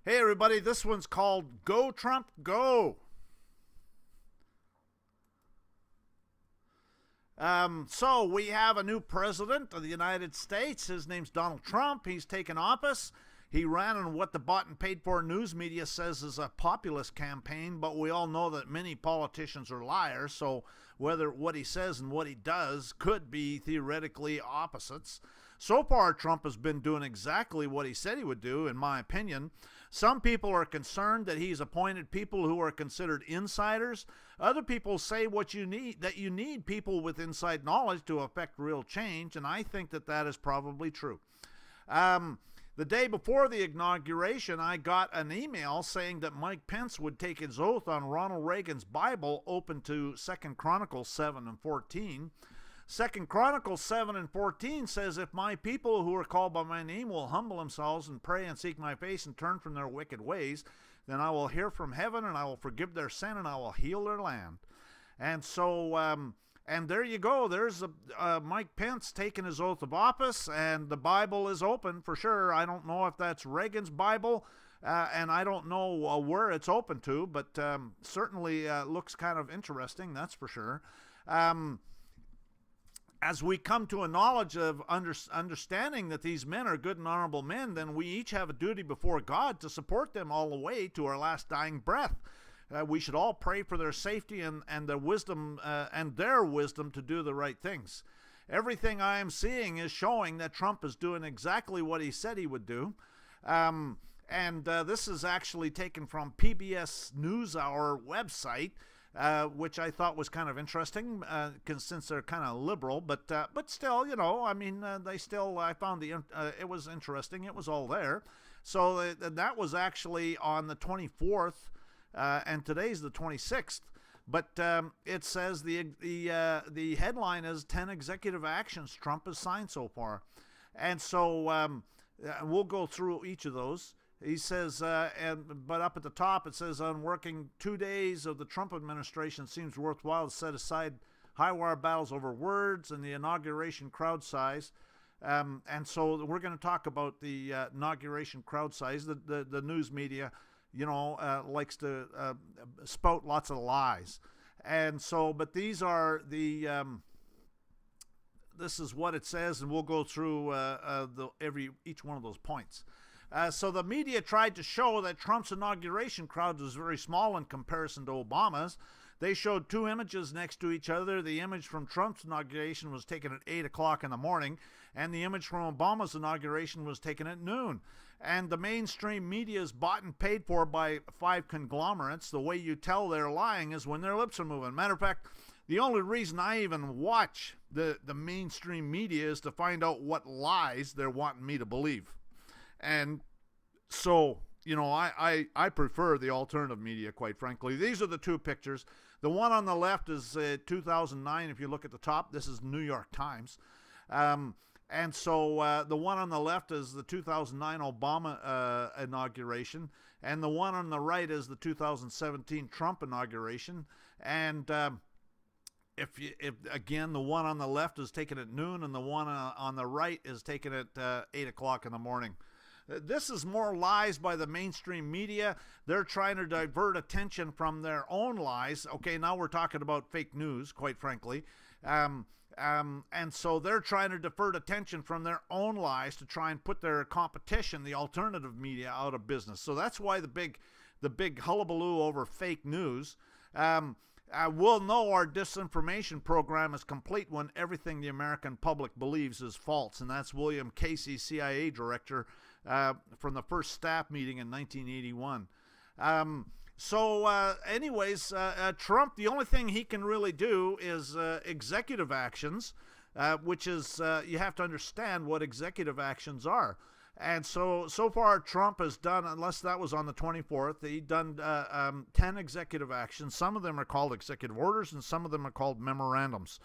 Hey everybody, this one's called Go Trump Go. So we have a new president of the United States. His name's Donald Trump. He's taken office. He ran on what the bought and paid for news media says is a populist campaign, but we all know that many politicians are liars, so whether what he says and what he does could be theoretically opposites. So far, Trump has been doing exactly what he said he would do, in my opinion. Some people are concerned that he's appointed people who are considered insiders. Other people say that you need people with inside knowledge to affect real change, and I think that that is probably true. The day before the inauguration, I got an email saying that Mike Pence would take his oath on Ronald Reagan's Bible, open to 2 Chronicles 7 and 14. 2 Chronicles 7 and 14 says, "If my people who are called by my name will humble themselves and pray and seek my face and turn from their wicked ways, then I will hear from heaven and I will forgive their sin and I will heal their land." And so, and there you go. There's Mike Pence taking his oath of office, and the Bible is open for sure. I don't know if that's Reagan's Bible, and I don't know where it's open to, but certainly looks kind of interesting, that's for sure. As we come to a knowledge of understanding that these men are good and honorable men, then we each have a duty before God to support them all the way to our last dying breath. We should all pray for their safety and their wisdom to do the right things. Everything I am seeing is showing that Trump is doing exactly what he said he would do. This is actually taken from PBS NewsHour website, which I thought was kind of interesting, since they're kind of liberal, but still, you know, I mean, I found it was interesting. It was all there. So that was actually on the 24th. And today's the 26th, but it says the headline is 10 executive actions Trump has signed so far. And so we'll go through each of those. He says, but up at the top it says, on working 2 days of the Trump administration seems worthwhile to set aside high-wire battles over words and the inauguration crowd size. And so we're going to talk about the inauguration crowd size. The news media, you know, likes to spout lots of lies. And so, but these are this is what it says, and we'll go through each one of those points. So the media tried to show that Trump's inauguration crowd was very small in comparison to Obama's. They showed two images next to each other. The image from Trump's inauguration was taken at 8 o'clock in the morning, and the image from Obama's inauguration was taken at noon. And the mainstream media is bought and paid for by five conglomerates. The way you tell they're lying is when their lips are moving. Matter of fact, the only reason I even watch the mainstream media is to find out what lies they're wanting me to believe. And so, you know, I prefer the alternative media, quite frankly. These are the two pictures. The one on the left is 2009. If you look at the top, this is New York Times. And so the one on the left is the 2009 Obama inauguration. And the one on the right is the 2017 Trump inauguration. And if again, the one on the left is taken at noon, and the one on the right is taken at 8 o'clock in the morning. This is more lies by the mainstream media. They're trying to divert attention from their own lies. Okay, now we're talking about fake news, quite frankly. And so they're trying to divert attention from their own lies to try and put their competition, the alternative media, out of business. So that's why the big hullabaloo over fake news. We'll know our disinformation program is complete when everything the American public believes is false. And that's William Casey, CIA director, from the first staff meeting in 1981. Anyways, Trump, the only thing he can really do is executive actions, which is, you have to understand what executive actions are. And so far, Trump has done, unless that was on the 24th, he's done 10 executive actions. Some of them are called executive orders, and some of them are called memorandums.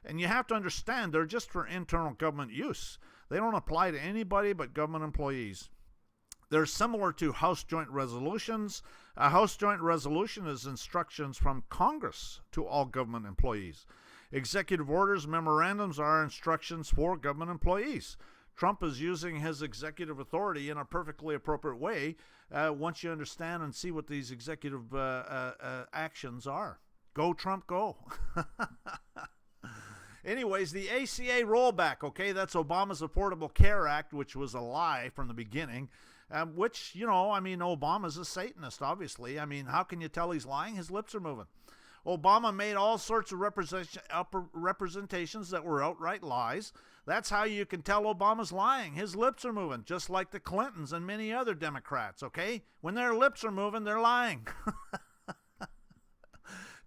And you have to understand, they're just for internal government use. They don't apply to anybody but government employees. They're similar to House Joint Resolutions. A House Joint Resolution is instructions from Congress to all government employees. Executive orders, memorandums are instructions for government employees. Trump is using his executive authority in a perfectly appropriate way once you understand and see what these executive actions are. Go, Trump, go. Anyways, the ACA rollback, okay, that's Obama's Affordable Care Act, which was a lie from the beginning, which, you know, I mean, Obama's a Satanist, obviously. I mean, how can you tell he's lying? His lips are moving. Obama made all sorts of representations that were outright lies. That's how you can tell Obama's lying. His lips are moving, just like the Clintons and many other Democrats, okay? When their lips are moving, they're lying.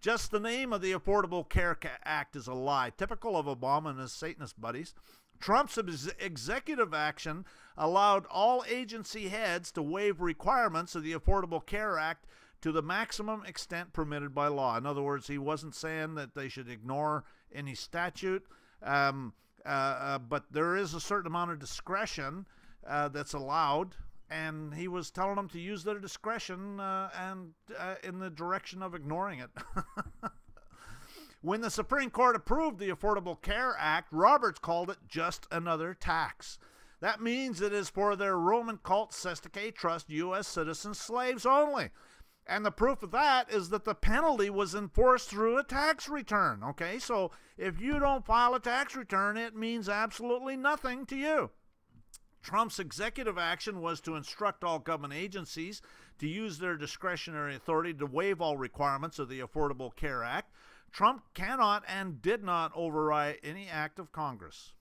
Just the name of the Affordable Care Act is a lie, typical of Obama and his Satanist buddies. Trump's executive action allowed all agency heads to waive requirements of the Affordable Care Act to the maximum extent permitted by law. In other words, he wasn't saying that they should ignore any statute, but there is a certain amount of discretion that's allowed, and he was telling them to use their discretion and in the direction of ignoring it. When the Supreme Court approved the Affordable Care Act, Roberts called it just another tax. That means it is for their Roman cult Sestake Trust U.S. citizen slaves only. And the proof of that is that the penalty was enforced through a tax return. Okay, so if you don't file a tax return, it means absolutely nothing to you. Trump's executive action was to instruct all government agencies to use their discretionary authority to waive all requirements of the Affordable Care Act. Trump cannot and did not override any act of Congress.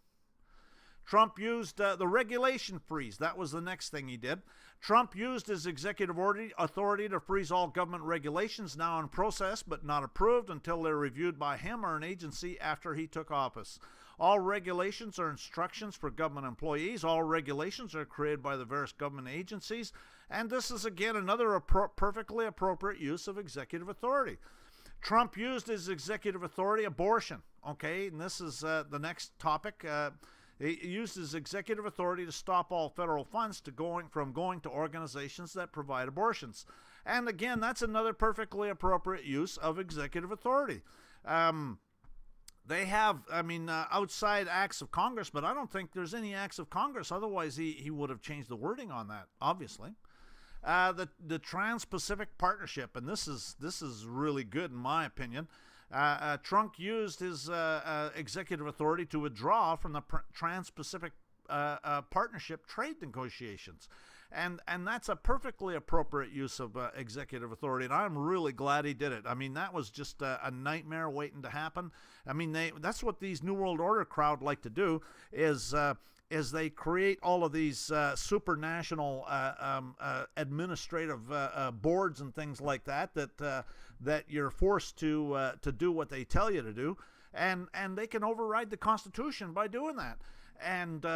Trump used the regulation freeze. That was the next thing he did. Trump used his executive authority to freeze all government regulations now in process but not approved until they're reviewed by him or an agency after he took office. All regulations are instructions for government employees. All regulations are created by the various government agencies. And this is, again, another perfectly appropriate use of executive authority. Trump used his executive authority, abortion. Okay, and this is the next topic. He used his executive authority to stop all federal funds from going to organizations that provide abortions. And again, that's another perfectly appropriate use of executive authority. They have, outside acts of Congress, but I don't think there's any acts of Congress. Otherwise, he would have changed the wording on that, obviously. The Trans-Pacific Partnership, and this is really good in my opinion. Trump used his executive authority to withdraw from the Trans-Pacific Partnership trade negotiations. And that's a perfectly appropriate use of executive authority, and I'm really glad he did it. I mean, that was just a nightmare waiting to happen. I mean, that's what these New World Order crowd like to do, is they create all of these supranational administrative boards and things like that you're forced to do what they tell you to do, and they can override the Constitution by doing that. And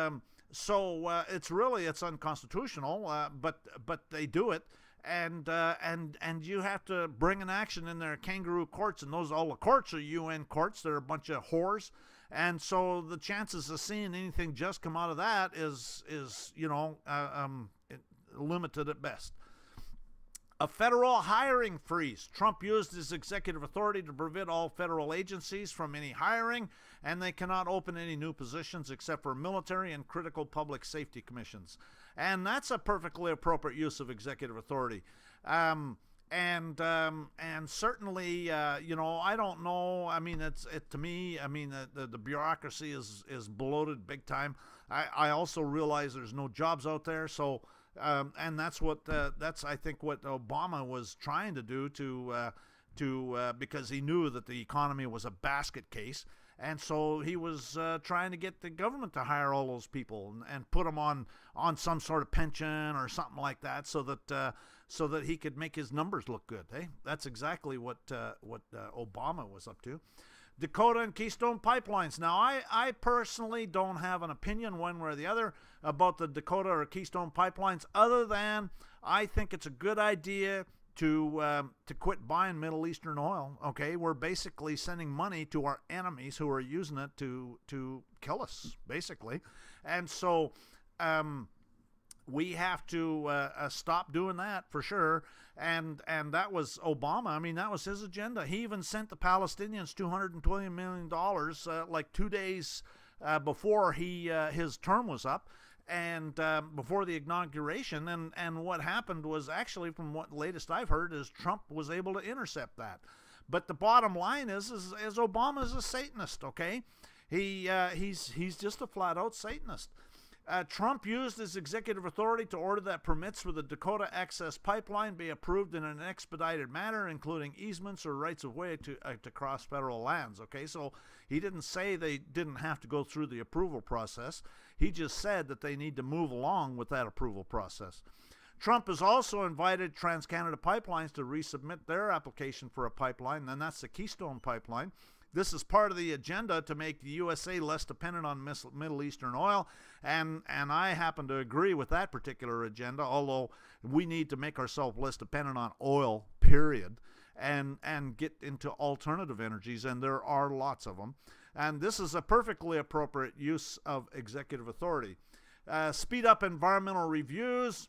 so it's unconstitutional, but they do it, and you have to bring an action in their kangaroo courts, and all the courts are UN courts. They're a bunch of whores. And so the chances of seeing anything just come out of that is limited at best. A federal hiring freeze. Trump used his executive authority to prevent all federal agencies from any hiring, and they cannot open any new positions except for military and critical public safety commissions. And that's a perfectly appropriate use of executive authority. And certainly, I don't know. I mean, to me. I mean, the bureaucracy is bloated big time. I also realize there's no jobs out there. So, and that's I think what Obama was trying to do because he knew that the economy was a basket case. And so he was trying to get the government to hire all those people and put them on some sort of pension or something like that, so that he could make his numbers look good. Eh? That's exactly what Obama was up to. Dakota and Keystone pipelines. Now, I personally don't have an opinion one way or the other about the Dakota or Keystone pipelines, other than I think it's a good idea to quit buying Middle Eastern oil. Okay, we're basically sending money to our enemies who are using it to kill us, basically, and so we have to stop doing that for sure. And that was Obama. I mean, that was his agenda. He even sent the Palestinians $220 million like 2 days before his term was up. and before the inauguration, and what happened was, actually, from what latest I've heard, is Trump was able to intercept that. But the bottom line is Obama is a Satanist. Okay, he's just a flat out Satanist. Trump used his executive authority to order that permits for the Dakota Access Pipeline be approved in an expedited manner, including easements or rights of way to cross federal lands. Okay, so he didn't say they didn't have to go through the approval process. He just said that they need to move along with that approval process. Trump has also invited TransCanada Pipelines to resubmit their application for a pipeline, and that's the Keystone Pipeline. This is part of the agenda to make the USA less dependent on Middle Eastern oil, and I happen to agree with that particular agenda, although we need to make ourselves less dependent on oil, period, and get into alternative energies, and there are lots of them. And this is a perfectly appropriate use of executive authority. Speed up environmental reviews.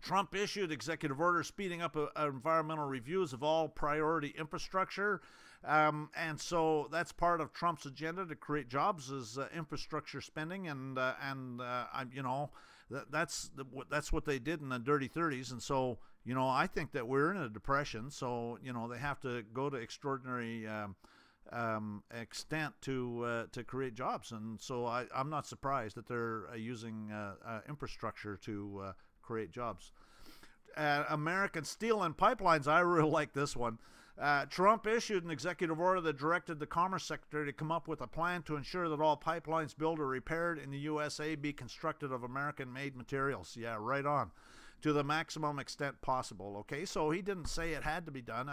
Trump issued executive orders speeding up environmental reviews of all priority infrastructure. And so that's part of Trump's agenda to create jobs, is infrastructure spending, and you know, that's what they did in the dirty 30s. And so, you know, I think that we're in a depression. So, you know, they have to go to extraordinary extent to create jobs. And so I'm not surprised that they're using infrastructure to create jobs. American Steel and Pipelines, I really like this one. Trump issued an executive order that directed the Commerce Secretary to come up with a plan to ensure that all pipelines built or repaired in the USA be constructed of American-made materials. Yeah, right on. To the maximum extent possible. Okay, so he didn't say it had to be done.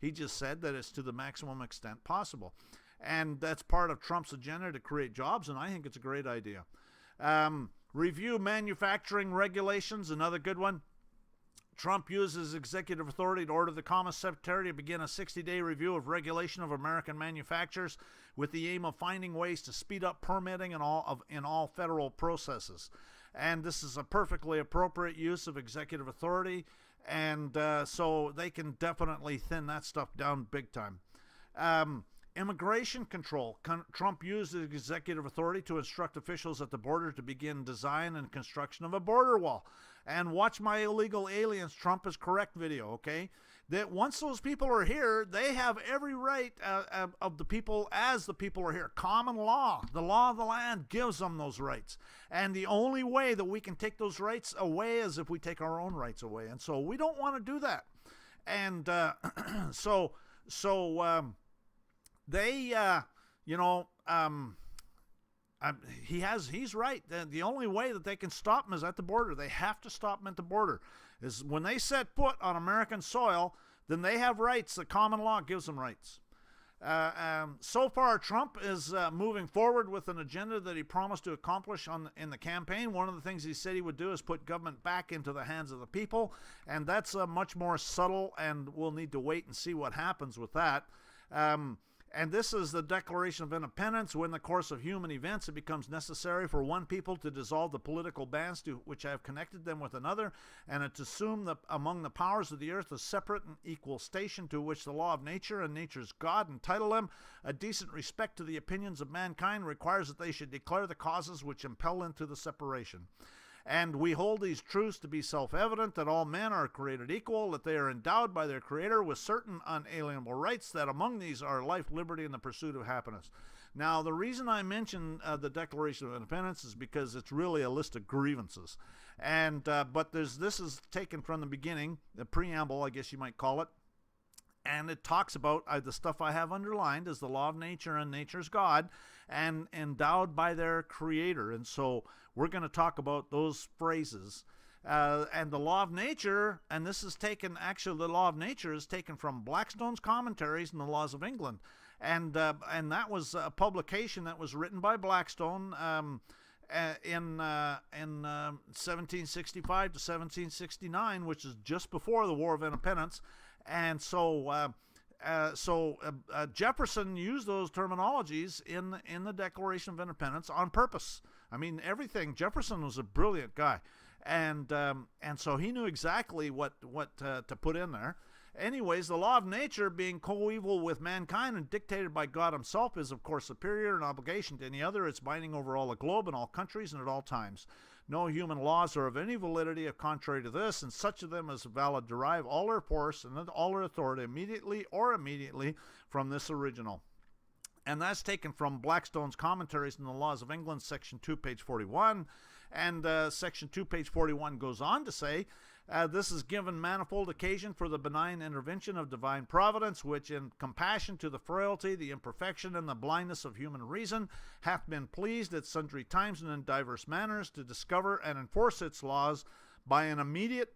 He just said that it's to the maximum extent possible. And that's part of Trump's agenda to create jobs, and I think it's a great idea. Review manufacturing regulations, another good one. Trump uses executive authority to order the Commerce Secretary to begin a 60-day review of regulation of American manufacturers with the aim of finding ways to speed up permitting in all federal processes. And this is a perfectly appropriate use of executive authority, and so they can definitely thin that stuff down big time. Immigration control. Trump used his executive authority to instruct officials at the border to begin design and construction of a border wall. And watch my Illegal Aliens Trump is Correct video, okay? That once those people are here, they have every right of the people as the people are here. Common law, the law of the land gives them those rights. And the only way that we can take those rights away is if we take our own rights away. And so we don't want to do that. And he's right. The only way that they can stop him is at the border. They have to stop him at the border. Is when they set foot on American soil, then they have rights. The common law gives them rights. So far, Trump is moving forward with an agenda that he promised to accomplish in the campaign. One of the things he said he would do is put government back into the hands of the people, and that's much more subtle, and we'll need to wait and see what happens with that. And this is the Declaration of Independence. When in the course of human events it becomes necessary for one people to dissolve the political bands which have connected them with another, and to assume among the powers of the earth a separate and equal station to which the law of nature and nature's God entitle them, a decent respect to the opinions of mankind requires that they should declare the causes which impel them to the separation. And we hold these truths to be self-evident, that all men are created equal, that they are endowed by their Creator with certain unalienable rights, that among these are life, liberty, and the pursuit of happiness. Now, the reason I mention the Declaration of Independence is because it's really a list of grievances. And but this is taken from the beginning, the preamble, I guess you might call it. And it talks about the stuff I have underlined is the law of nature and nature's God, and endowed by their Creator. And so we're going to talk about those phrases. And the law of nature, and this is taken, actually the law of nature is taken from Blackstone's Commentaries and the Laws of England. And that was a publication that was written by Blackstone in 1765 to 1769, which is just before the War of Independence. And so Jefferson used those terminologies in the Declaration of Independence on purpose. I mean, everything. Jefferson was a brilliant guy, and so he knew exactly what to put in there. Anyways, the law of nature, being coeval with mankind and dictated by God himself, is of course superior in obligation to any other. It's binding over all the globe and all countries and at all times. No human laws are of any validity if contrary to this, and such of them as valid derive all their force and all their authority immediately from this original. And that's taken from Blackstone's Commentaries on the Laws of England, section 2, page 41. And section 2, page 41 goes on to say, this is given manifold occasion for the benign intervention of divine providence, which in compassion to the frailty, the imperfection, and the blindness of human reason, hath been pleased at sundry times and in divers manners to discover and enforce its laws by an immediate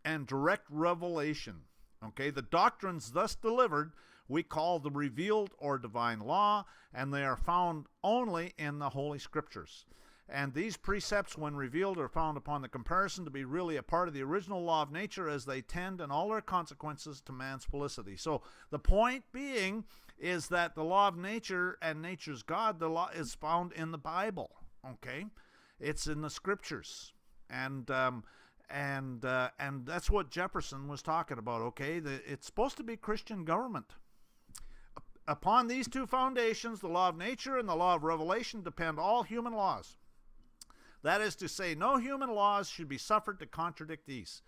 and direct revelation. Okay, the doctrines thus delivered we call the revealed or divine law, and they are found only in the Holy Scriptures. And these precepts, when revealed, are found upon the comparison to be really a part of the original law of nature, as they tend in all their consequences to man's felicity. So the point being is that the law of nature and nature's God, the law is found in the Bible. Okay, it's in the Scriptures, and that's what Jefferson was talking about. Okay, it's supposed to be Christian government. Upon these two foundations, the law of nature and the law of revelation, depend all human laws. That is to say, no human laws should be suffered to contradict these.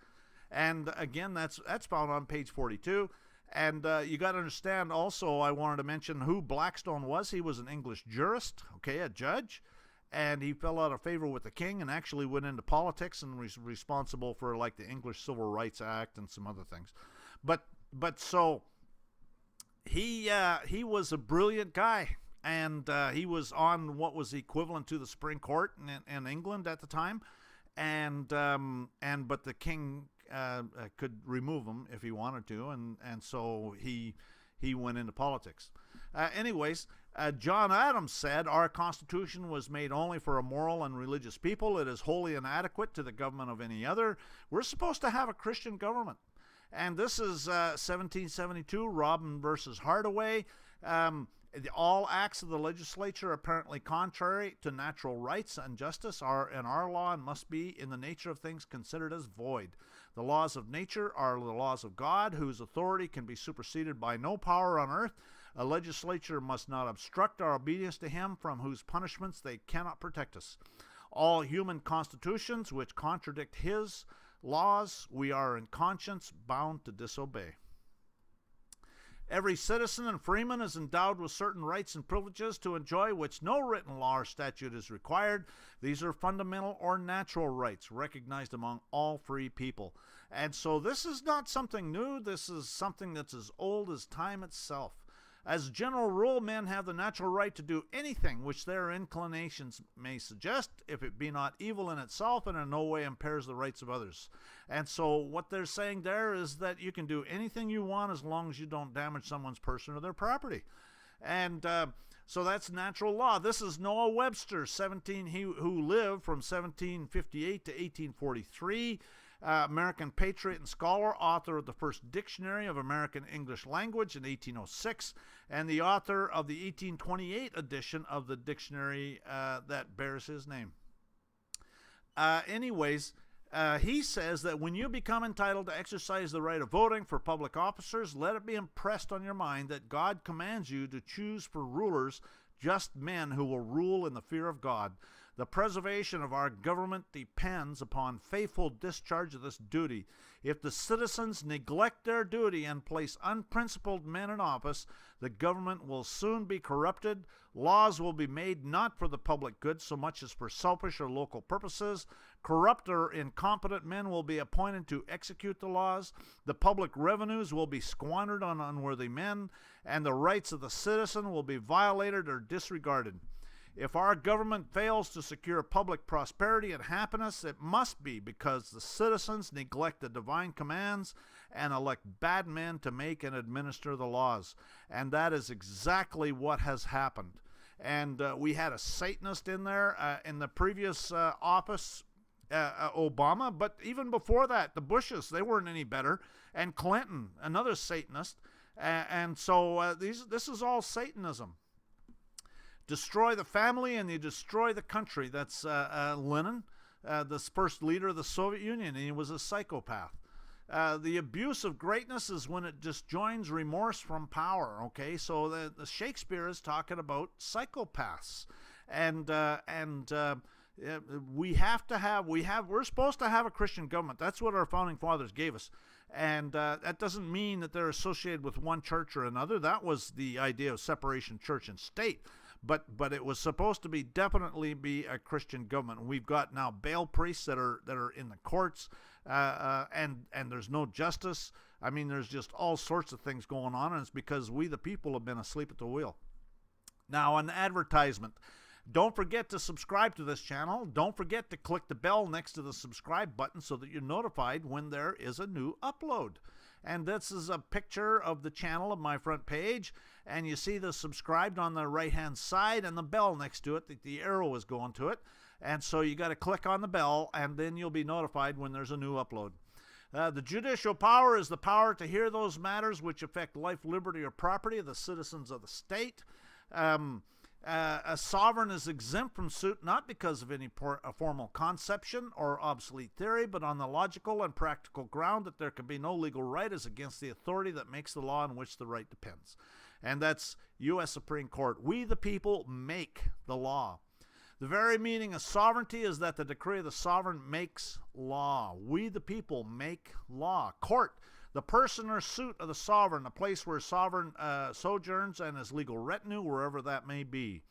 And again, that's found on page 42. And you got to understand also, I wanted to mention who Blackstone was. He was an English jurist, okay, a judge. And he fell out of favor with the king and actually went into politics and was responsible for like the English Civil Rights Act and some other things. But so he was a brilliant guy. And he was on what was equivalent to the Supreme Court in England at the time, but the king could remove him if he wanted to, and so he went into politics. Anyways, John Adams said, "Our Constitution was made only for a moral and religious people. It is wholly inadequate to the government of any other. We're supposed to have a Christian government." And this is 1772, Robin versus Hardaway. All acts of the legislature apparently contrary to natural rights and justice are in our law and must be in the nature of things considered as void. The laws of nature are the laws of God, whose authority can be superseded by no power on earth. A legislature must not obstruct our obedience to him, from whose punishments they cannot protect us. All human constitutions which contradict his laws, we are in conscience bound to disobey. Every citizen and freeman is endowed with certain rights and privileges to enjoy which no written law or statute is required. These are fundamental or natural rights recognized among all free people. And so this is not something new. This is something that's as old as time itself. As a general rule, men have the natural right to do anything which their inclinations may suggest, if it be not evil in itself and in no way impairs the rights of others. And so what they're saying there is that you can do anything you want as long as you don't damage someone's person or their property. And so that's natural law. This is Noah Webster, who lived from 1758 to 1843. American patriot and scholar, author of the first dictionary of American English language in 1806, and the author of the 1828 edition of the dictionary that bears his name. He says that when you become entitled to exercise the right of voting for public officers, let it be impressed on your mind that God commands you to choose for rulers just men who will rule in the fear of God. The preservation of our government depends upon faithful discharge of this duty. If the citizens neglect their duty and place unprincipled men in office, the government will soon be corrupted. Laws will be made not for the public good so much as for selfish or local purposes. Corrupt or incompetent men will be appointed to execute the laws. The public revenues will be squandered on unworthy men, and the rights of the citizen will be violated or disregarded. If our government fails to secure public prosperity and happiness, it must be because the citizens neglect the divine commands and elect bad men to make and administer the laws. And that is exactly what has happened. And we had a Satanist in there in the previous office, Obama, but even before that, the Bushes, they weren't any better. And Clinton, another Satanist. And so this is all Satanism. Destroy the family and you destroy the country. That's Lenin, the first leader of the Soviet Union, and he was a psychopath. The abuse of greatness is when it disjoins remorse from power. Okay, so the Shakespeare is talking about psychopaths, and we're supposed to have a Christian government. That's what our founding fathers gave us, and that doesn't mean that they're associated with one church or another. That was the idea of separation, church and state. But it was supposed to be definitely be a Christian government. We've got now Baal priests that are in the courts, and there's no justice. I mean, there's just all sorts of things going on, and it's because we, the people, have been asleep at the wheel. Now, an advertisement. Don't forget to subscribe to this channel. Don't forget to click the bell next to the subscribe button so that you're notified when there is a new upload. And this is a picture of the channel of my front page, and you see the subscribed on the right hand side and the bell next to it. The arrow is going to it, and so you got to click on the bell, and then you'll be notified when there's a new upload. The judicial power is the power to hear those matters which affect life, liberty, or property of the citizens of the state. A sovereign is exempt from suit not because of any formal conception or obsolete theory, but on the logical and practical ground that there can be no legal right as against the authority that makes the law on which the right depends. And that's U.S. Supreme Court. We, the people, make the law. The very meaning of sovereignty is that the decree of the sovereign makes law. We, the people, make law. Court, the person or suit of the sovereign, a place where sovereign sojourns and his legal retinue, wherever that may be.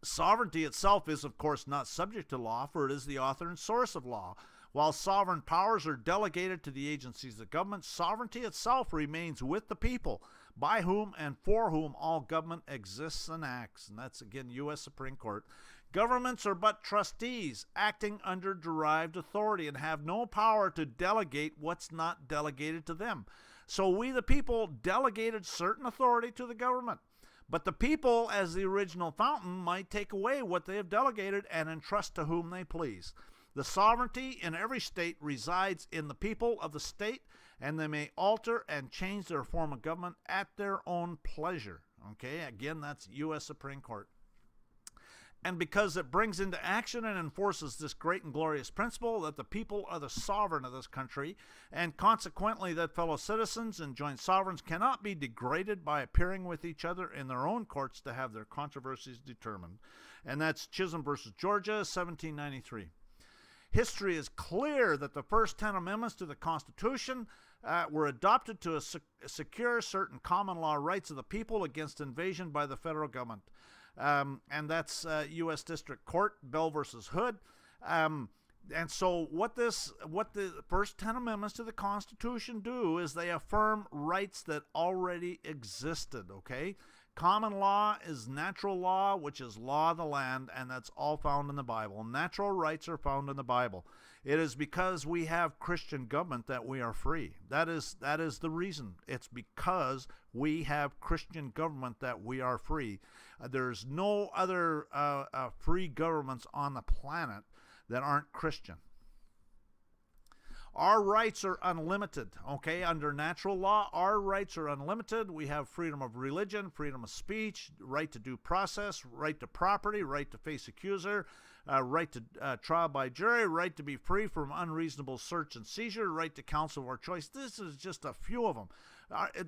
Sovereignty itself is, of course, not subject to law, for it is the author and source of law. While sovereign powers are delegated to the agencies of government, sovereignty itself remains with the people, by whom and for whom all government exists and acts. And that's, again, U.S. Supreme Court. Governments are but trustees acting under derived authority and have no power to delegate what's not delegated to them. So we, the people, delegated certain authority to the government. But the people, as the original fountain, might take away what they have delegated and entrust to whom they please. The sovereignty in every state resides in the people of the state, and they may alter and change their form of government at their own pleasure. Okay, again, that's U.S. Supreme Court. And because it brings into action and enforces this great and glorious principle that the people are the sovereign of this country, and consequently that fellow citizens and joint sovereigns cannot be degraded by appearing with each other in their own courts to have their controversies determined. And that's Chisholm versus Georgia, 1793. History is clear that the first 10 amendments to the Constitution were adopted to secure certain common law rights of the people against invasion by the federal government. And that's U.S. District Court, Bell versus Hood. And so what the first 10 amendments to the Constitution do is they affirm rights that already existed, okay? Common law is natural law, which is law of the land, and that's all found in the Bible. Natural rights are found in the Bible. It is because we have Christian government that we are free. That is the reason. It's because we have Christian government that we are free. There's no other free governments on the planet that aren't Christian. Our rights are unlimited, okay? Under natural law, our rights are unlimited. We have freedom of religion, freedom of speech, right to due process, right to property, right to face accuser, right to trial by jury, right to be free from unreasonable search and seizure, right to counsel of our choice. This is just a few of them.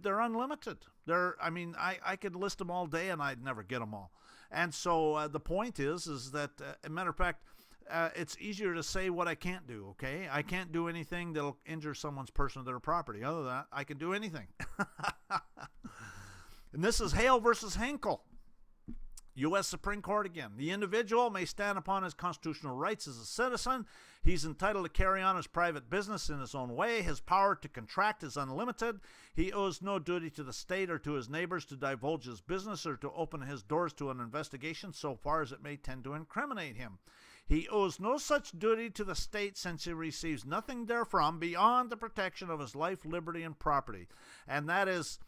They're unlimited. I could list them all day and I'd never get them all. And so the point is that, as a matter of fact, it's easier to say what I can't do, okay? I can't do anything that'll injure someone's person or their property. Other than that, I can do anything. And this is Hale versus Henkel. U.S. Supreme Court again. The individual may stand upon his constitutional rights as a citizen. He's entitled to carry on his private business in his own way. His power to contract is unlimited. He owes no duty to the state or to his neighbors to divulge his business or to open his doors to an investigation so far as it may tend to incriminate him. He owes no such duty to the state since he receives nothing therefrom beyond the protection of his life, liberty, and property. And that's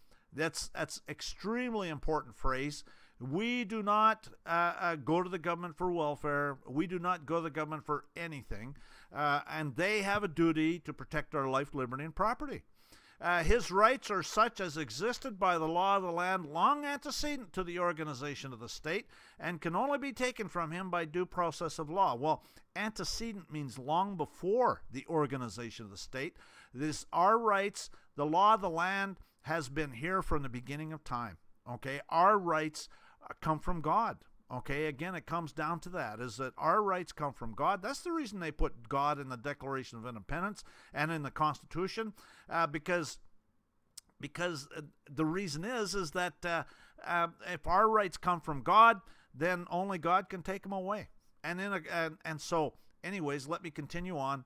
extremely important phrase. We do not go to the government for welfare. We do not go to the government for anything. And they have a duty to protect our life, liberty, and property. His rights are such as existed by the law of the land long antecedent to the organization of the state, and can only be taken from him by due process of law. Well, antecedent means long before the organization of the state. Our rights, the law of the land, has been here from the beginning of time. Okay, our rights come from God. Okay, again, it comes down to that, is that our rights come from God. That's the reason they put God in the Declaration of Independence and in the Constitution, because the reason is that if our rights come from God, then only God can take them away. And so, anyways, let me continue on.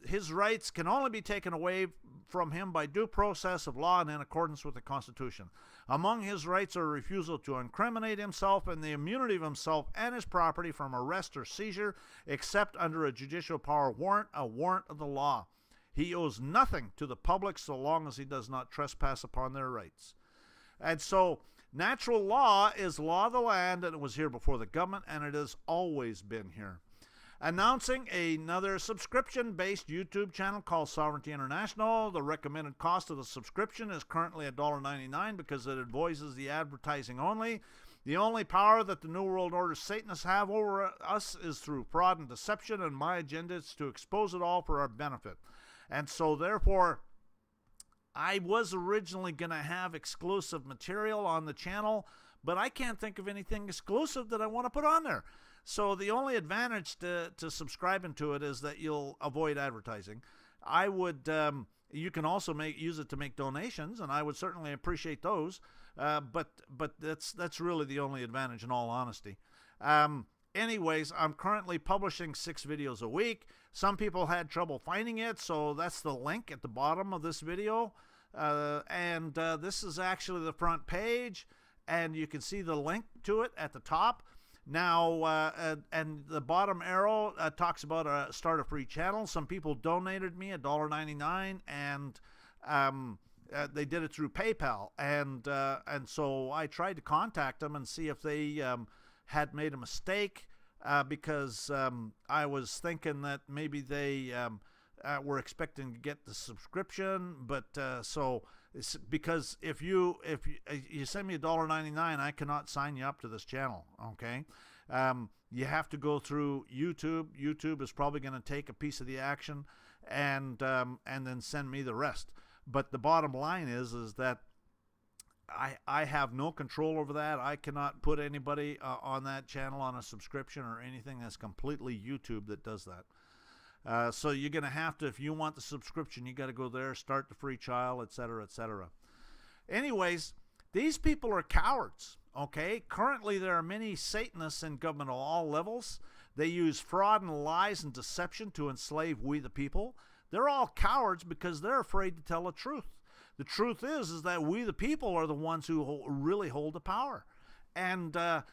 His rights can only be taken away from him by due process of law and in accordance with the Constitution. Among his rights are a refusal to incriminate himself and the immunity of himself and his property from arrest or seizure, except under a judicial power warrant, a warrant of the law. He owes nothing to the public so long as he does not trespass upon their rights. And so, natural law is law of the land, and it was here before the government, and it has always been here. Announcing another subscription-based YouTube channel called Sovereignty International. The recommended cost of the subscription is currently $1.99 because it avoids the advertising only. The only power that the New World Order Satanists have over us is through fraud and deception, and my agenda is to expose it all for our benefit. And so, therefore, I was originally going to have exclusive material on the channel, but I can't think of anything exclusive that I want to put on there. So the only advantage to subscribing to it is that you'll avoid advertising. I would, you can also use it to make donations, and I would certainly appreciate those. But that's really the only advantage, in all honesty. Anyways, I'm currently publishing 6 videos a week. Some people had trouble finding it, so that's the link at the bottom of this video. This is actually the front page, and you can see the link to it at the top. Now, and the bottom arrow talks about start a free channel. Some people donated me $1.99, and they did it through PayPal. And so I tried to contact them and see if they had made a mistake, because I was thinking that maybe they were expecting to get the subscription, but so. It's because if you send me $1.99, I cannot sign you up to this channel. Okay, you have to go through YouTube. YouTube is probably going to take a piece of the action, and then send me the rest. But the bottom line is that I have no control over that. I cannot put anybody on that channel on a subscription or anything. That's completely YouTube that does that. So you're going to have to, if you want the subscription, you got to go there, start the free trial, etc., etc. Anyways, these people are cowards, okay? Currently, there are many Satanists in government at all levels. They use fraud and lies and deception to enslave we the people. They're all cowards because they're afraid to tell the truth. The truth is that we the people are the ones who really hold the power. And fraud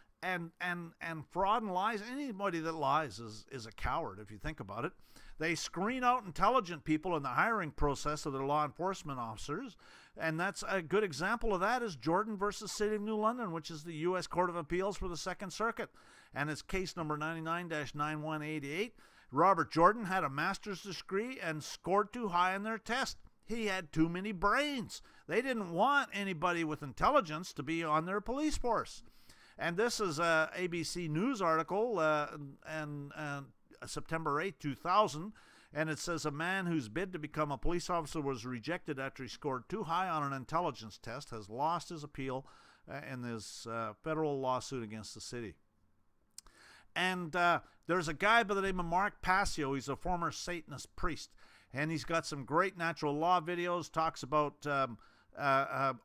and lies, anybody that lies is a coward, if you think about it. They screen out intelligent people in the hiring process of their law enforcement officers, and that's a good example of that is Jordan versus City of New London, which is the U.S. Court of Appeals for the Second Circuit, and it's case number 99-9188. Robert Jordan had a master's degree and scored too high on their test. He had too many brains. They didn't want anybody with intelligence to be on their police force. And this is a ABC News article, September 8, 2000, and it says a man whose bid to become a police officer was rejected after he scored too high on an intelligence test has lost his appeal in this federal lawsuit against the city. And there's a guy by the name of Mark Passio. He's a former Satanist priest, and he's got some great natural law videos, talks about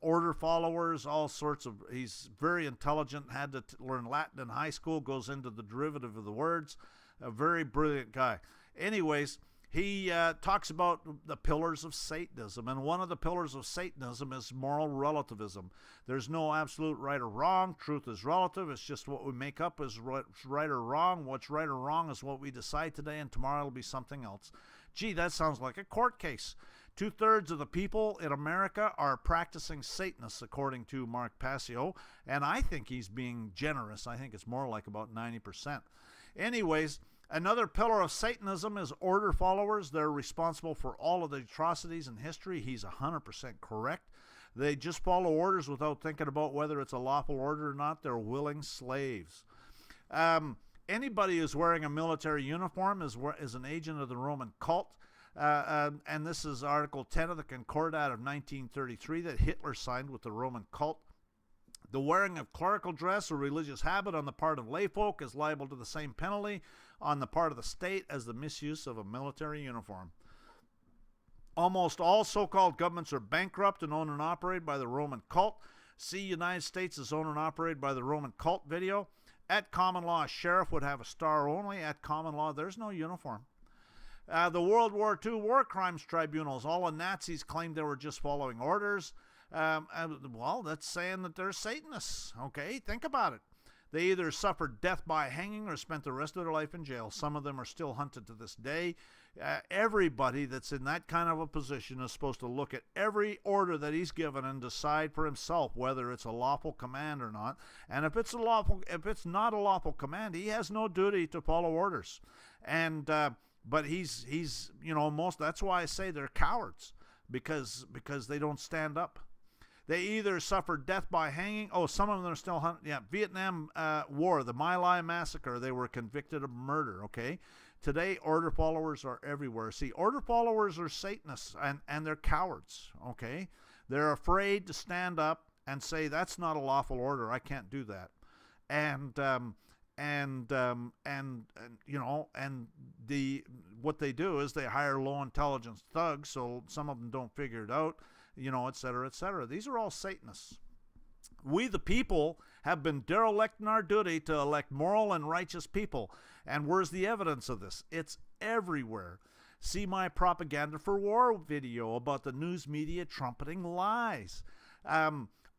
order followers, all sorts of, he's very intelligent, had to learn Latin in high school, goes into the derivative of the words, a very brilliant guy. Anyways, he talks about the pillars of Satanism, and one of the pillars of Satanism is moral relativism. There's no absolute right or wrong. Truth is relative. It's just what we make up as what's right or wrong. What's right or wrong is what we decide today, and tomorrow it'll be something else. Gee, that sounds like a court case. 2/3 of the people in America are practicing Satanists, according to Mark Passio, and I think he's being generous. I think it's more like about 90%. Anyways, Another pillar of Satanism is order followers. They're responsible for all of the atrocities in history. He's 100% correct. They just follow orders without thinking about whether it's a lawful order or not. They're willing slaves. Anybody who's wearing a military uniform is an agent of the Roman cult. And this is Article 10 of the Concordat of 1933 that Hitler signed with the Roman cult. The wearing of clerical dress or religious habit on the part of layfolk is liable to the same penalty on the part of the state as the misuse of a military uniform. Almost all so-called governments are bankrupt and owned and operated by the Roman cult. See United States is owned and operated by the Roman cult video. At common law, a sheriff would have a star only. At common law, there's no uniform. The World War II war crimes tribunals, all the Nazis claimed they were just following orders. Well, that's saying that they're Satanists. Okay, think about it. They either suffered death by hanging or spent the rest of their life in jail. Some of them are still hunted to this day. Everybody that's in that kind of a position is supposed to look at every order that he's given and decide for himself whether it's a lawful command or not. And if it's not a lawful command, he has no duty to follow orders. And but he's that's why I say they're cowards, because they don't stand up. They either suffered death by hanging. Oh, some of them are still hunted. Yeah, Vietnam War, the My Lai massacre, they were convicted of murder, okay? Today, order followers are everywhere. See, order followers are Satanists, and they're cowards, okay? They're afraid to stand up and say, that's not a lawful order. I can't do that. And what they do is they hire low intelligence thugs, so some of them don't figure it out, et cetera, et cetera. These are all Satanists. We, the people, have been derelict in our duty to elect moral and righteous people. And where's the evidence of this? It's everywhere. See my Propaganda for War video about the news media trumpeting lies.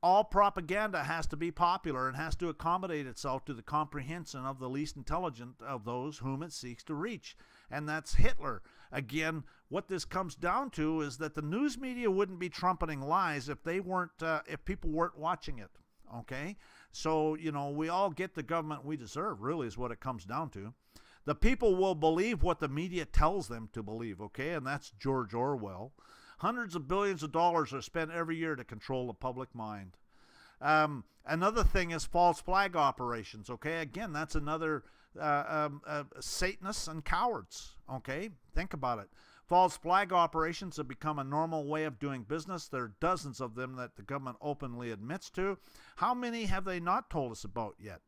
All propaganda has to be popular and has to accommodate itself to the comprehension of the least intelligent of those whom it seeks to reach. And that's Hitler. Again, what this comes down to is that the news media wouldn't be trumpeting lies if people weren't watching it. Okay? So, we all get the government we deserve, really, is what it comes down to. The people will believe what the media tells them to believe, okay? And that's George Orwell. Hundreds of billions of dollars are spent every year to control the public mind. Another thing is false flag operations, okay? Again, that's another Satanists and cowards, okay? Think about it. False flag operations have become a normal way of doing business. There are dozens of them that the government openly admits to. How many have they not told us about yet?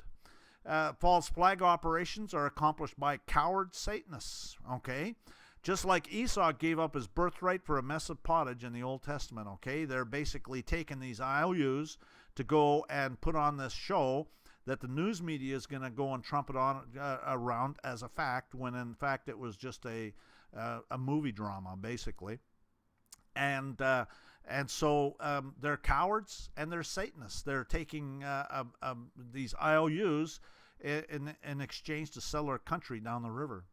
False flag operations are accomplished by coward Satanists, okay? Just like Esau gave up his birthright for a mess of pottage in the Old Testament, okay? They're basically taking these IOUs to go and put on this show that the news media is going to go and trumpet on around as a fact, when in fact it was just a movie drama, basically. And so they're cowards and they're Satanists. They're taking these IOUs in exchange to sell their country down the river.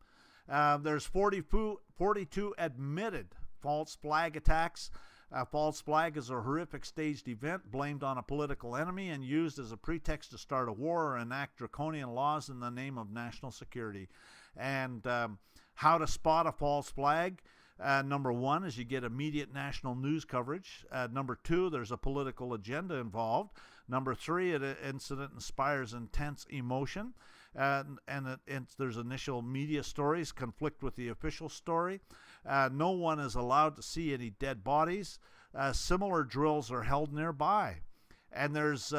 There's 42 admitted false flag attacks. False flag is a horrific staged event blamed on a political enemy and used as a pretext to start a war or enact draconian laws in the name of national security. And how to spot a false flag? Number one is you get immediate national news coverage. Number two, there's a political agenda involved. Number three, an incident inspires intense emotion. And there's initial media stories conflict with the official story. No one is allowed to see any dead bodies. Similar drills are held nearby. And there's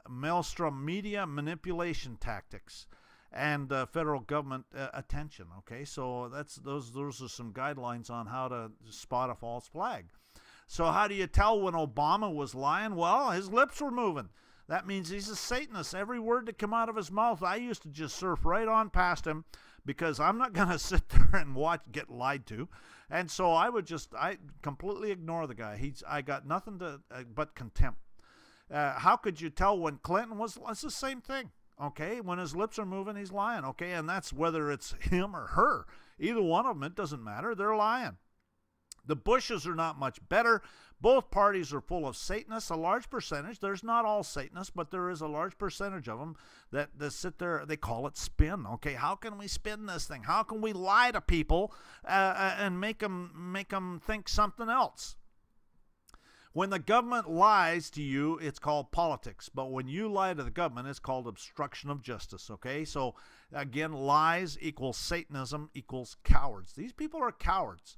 maelstrom media manipulation tactics and federal government attention. Okay, so those are some guidelines on how to spot a false flag. So how do you tell when Obama was lying? Well, his lips were moving. That means he's a Satanist. Every word that came out of his mouth, I used to just surf right on past him, because I'm not going to sit there and get lied to. And so I completely ignore the guy. I got nothing but contempt. How could you tell when Clinton was? It's the same thing. Okay, when his lips are moving, he's lying. Okay, and that's whether it's him or her. Either one of them, it doesn't matter. They're lying. The Bushes are not much better. Both parties are full of Satanists, a large percentage. There's not all Satanists, but there is a large percentage of them that sit there. They call it spin. Okay, how can we spin this thing? How can we lie to people and make them think something else? When the government lies to you, it's called politics. But when you lie to the government, it's called obstruction of justice. Okay, so again, lies equals Satanism equals cowards. These people are cowards.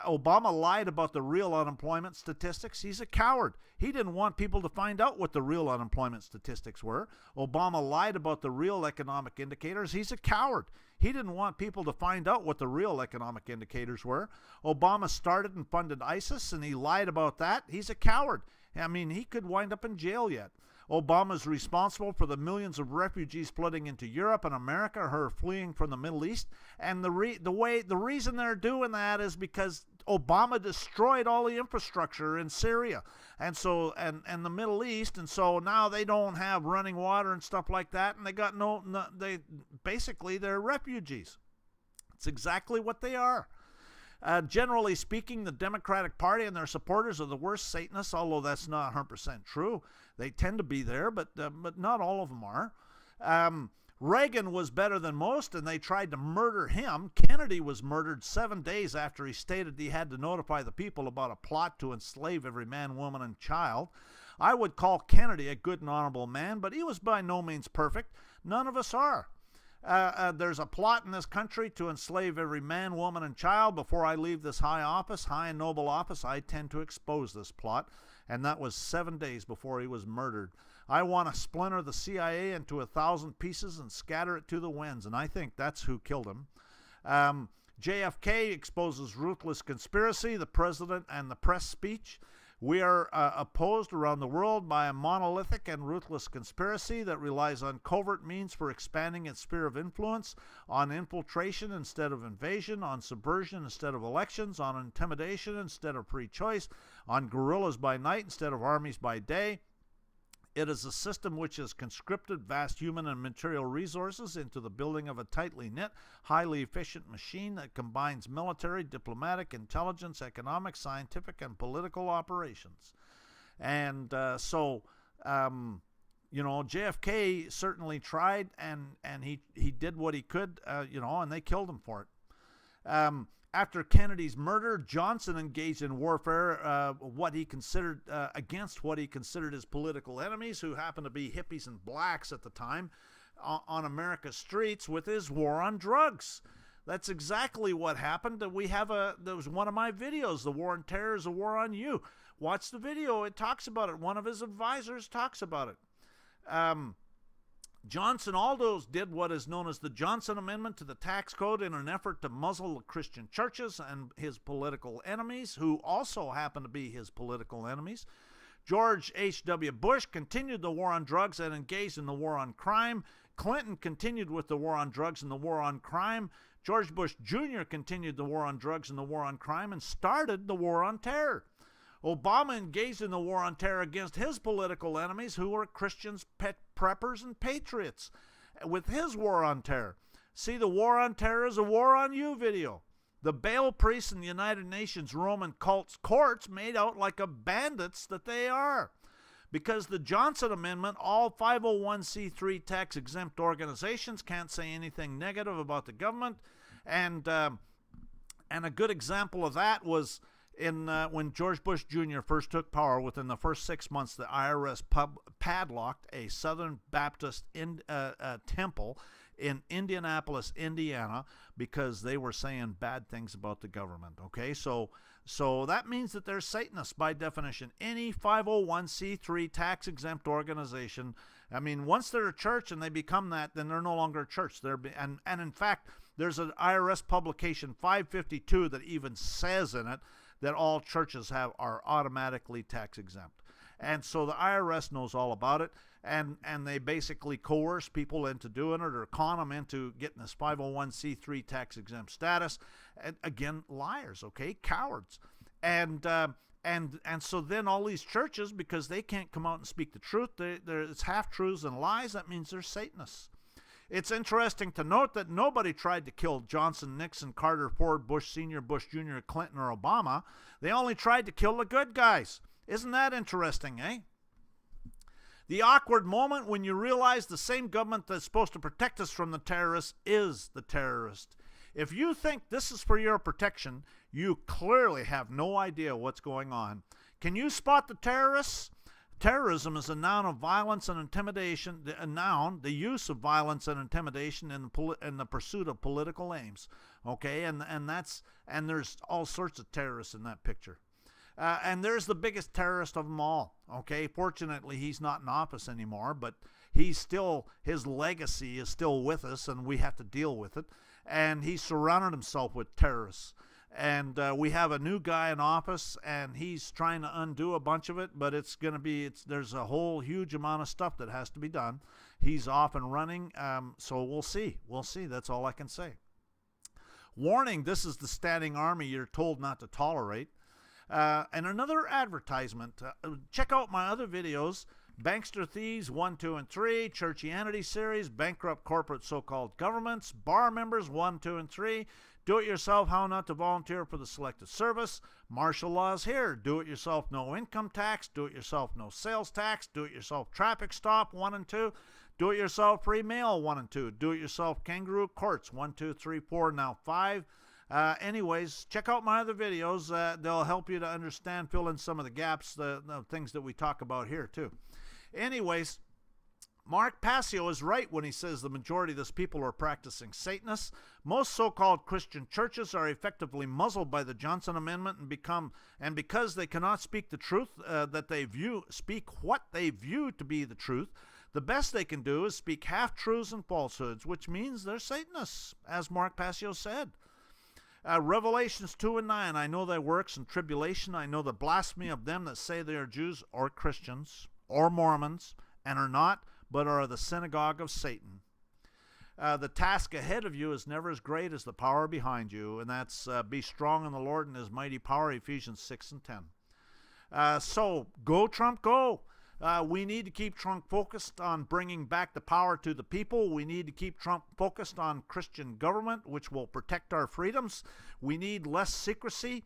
Obama lied about the real unemployment statistics. He's a coward. He didn't want people to find out what the real unemployment statistics were. Obama lied about the real economic indicators. He's a coward. He didn't want people to find out what the real economic indicators were. Obama started and funded ISIS, and he lied about that. He's a coward. I mean, he could wind up in jail yet. Obama's responsible for the millions of refugees flooding into Europe and America who are fleeing from the Middle East. And the reason they're doing that is because Obama destroyed all the infrastructure in Syria and the Middle East, and so now they don't have running water and stuff like that, and they got they're refugees. It's exactly what they are. Generally speaking, the Democratic Party and their supporters are the worst Satanists, although that's not 100% true. They tend to be there, but not all of them are. Reagan was better than most, and they tried to murder him. Kennedy was murdered 7 days after he stated he had to notify the people about a plot to enslave every man, woman, and child. I would call Kennedy a good and honorable man, but he was by no means perfect. None of us are. There's a plot in this country to enslave every man, woman, and child. Before I leave this high and noble office, I tend to expose this plot. And that was 7 days before he was murdered. I want to splinter the CIA into 1,000 pieces and scatter it to the winds, and I think that's who killed him. JFK exposes ruthless conspiracy, the president and the press speech. We are opposed around the world by a monolithic and ruthless conspiracy that relies on covert means for expanding its sphere of influence, on infiltration instead of invasion, on subversion instead of elections, on intimidation instead of free choice, on guerrillas by night instead of armies by day. It is a system which has conscripted vast human and material resources into the building of a tightly knit, highly efficient machine that combines military, diplomatic, intelligence, economic, scientific, and political operations. And JFK certainly tried, and he did what he could, and they killed him for it. After Kennedy's murder, Johnson engaged in warfare against what he considered his political enemies, who happened to be hippies and blacks at the time, on America's streets with his war on drugs. That's exactly what happened. There was one of my videos, The War on Terror is a War on You. Watch the video. It talks about it. One of his advisors talks about it. Johnson also did what is known as the Johnson Amendment to the tax code in an effort to muzzle the Christian churches and his political enemies, who also happen to be his political enemies. George H.W. Bush continued the war on drugs and engaged in the war on crime. Clinton continued with the war on drugs and the war on crime. George Bush Jr. continued the war on drugs and the war on crime and started the war on terror. Obama engaged in the war on terror against his political enemies, who were Christians, preppers, and patriots, with his war on terror. See the War on Terror is a War on You video. The Baal priests in the United Nations Roman cult's courts made out like a bandits that they are. Because the Johnson Amendment, all 501c3 tax-exempt organizations can't say anything negative about the government. And a good example of that was when George Bush Jr. first took power. Within the first 6 months, the IRS padlocked a Southern Baptist temple in Indianapolis, Indiana, because they were saying bad things about the government. Okay, so that means that they're Satanists by definition. Any 501c3 tax-exempt organization, I mean, once they're a church and they become that, then they're no longer a church. And in fact, there's an IRS publication 552 that even says in it that all churches are automatically tax exempt. And so the IRS knows all about it, and they basically coerce people into doing it or con them into getting this 501c3 tax exempt status. And again, liars, okay, cowards. And so then all these churches, because they can't come out and speak the truth, it's half truths and lies. That means they're Satanists. It's interesting to note that nobody tried to kill Johnson, Nixon, Carter, Ford, Bush Sr., Bush Jr., Clinton, or Obama. They only tried to kill the good guys. Isn't that interesting, eh? The awkward moment when you realize the same government that's supposed to protect us from the terrorists is the terrorist. If you think this is for your protection, you clearly have no idea what's going on. Can you spot the terrorists? Terrorism is a noun of violence and intimidation, the use of violence and intimidation in the pursuit of political aims. Okay, and there's all sorts of terrorists in that picture. And there's the biggest terrorist of them all. Okay, fortunately he's not in office anymore, but his legacy is still with us, and we have to deal with it. And he's surrounded himself with terrorists. And we have a new guy in office, and he's trying to undo a bunch of it, but there's a whole huge amount of stuff that has to be done. He's off and running, so we'll see. We'll see. That's all I can say. Warning, this is the standing army you're told not to tolerate. And another advertisement. Check out my other videos. Bankster Thieves 1, 2, and 3, Churchianity Series, Bankrupt Corporate So-Called Governments, Bar Members 1, 2, and 3, Do-It-Yourself How Not to Volunteer for the Selective Service, Martial Laws Here, Do-It-Yourself No Income Tax, Do-It-Yourself No Sales Tax, Do-It-Yourself Traffic Stop 1 and 2, Do-It-Yourself Free Mail 1 and 2, Do-It-Yourself Kangaroo Courts 1, 2, 3, 4, now 5. Anyways, check out my other videos. They'll help you to understand, fill in some of the gaps, the things that we talk about here too. Anyways, Mark Passio is right when he says the majority of this people are practicing Satanists. Most so-called Christian churches are effectively muzzled by the Johnson Amendment and because they cannot speak the truth speak what they view to be the truth, the best they can do is speak half-truths and falsehoods, which means they're Satanists, as Mark Passio said. Revelations 2 and 9, I know thy works and tribulation. I know the blasphemy of them that say they are Jews or Christians or Mormons and are not, but are the synagogue of Satan. The task ahead of you is never as great as the power behind you, and that's be strong in the Lord and his mighty power, Ephesians 6 and 10. So, go Trump, go. We need to keep Trump focused on bringing back the power to the people. We need to keep Trump focused on Christian government, which will protect our freedoms. We need less secrecy,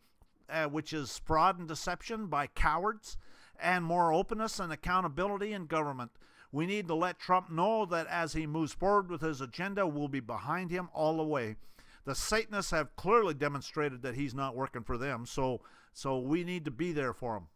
which is fraud and deception by cowards, and more openness and accountability in government. We need to let Trump know that as he moves forward with his agenda, we'll be behind him all the way. The Satanists have clearly demonstrated that he's not working for them, so we need to be there for him.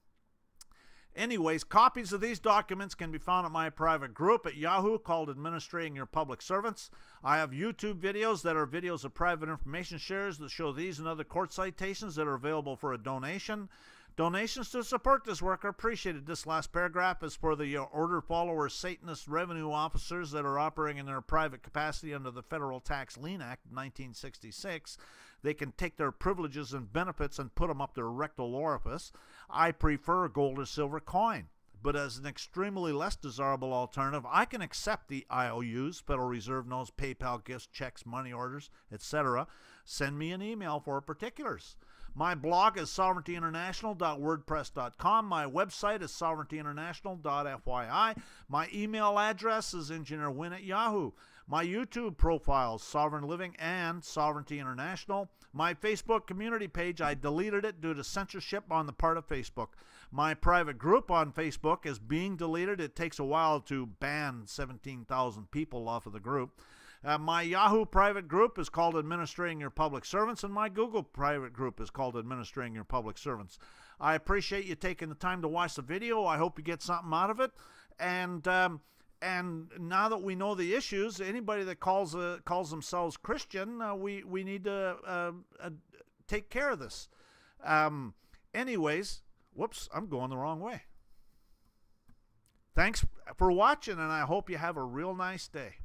Anyways, copies of these documents can be found at my private group at Yahoo called Administrating Your Public Servants. I have YouTube videos that are videos of private information shares that show these and other court citations that are available for a donation. Donations to support this work are appreciated. This last paragraph is for the order follower Satanist revenue officers that are operating in their private capacity under the Federal Tax Lien Act of 1966. They can take their privileges and benefits and put them up their rectal orifice. I prefer gold or silver coin, but as an extremely less desirable alternative, I can accept the IOUs, Federal Reserve notes, PayPal gifts, checks, money orders, etc. Send me an email for particulars. My blog is sovereigntyinternational.wordpress.com. My website is sovereigntyinternational.fyi. My email address is engineerwin@yahoo. My YouTube profiles, Sovereign Living and Sovereignty International. My Facebook community page, I deleted it due to censorship on the part of Facebook. My private group on Facebook is being deleted. It takes a while to ban 17,000 people off of the group. My Yahoo private group is called Administrating Your Public Servants, and my Google private group is called Administrating Your Public Servants. I appreciate you taking the time to watch the video. I hope you get something out of it. And now that we know the issues, anybody that calls themselves Christian, we need to take care of this. Anyways, whoops, I'm going the wrong way. Thanks for watching, and I hope you have a real nice day.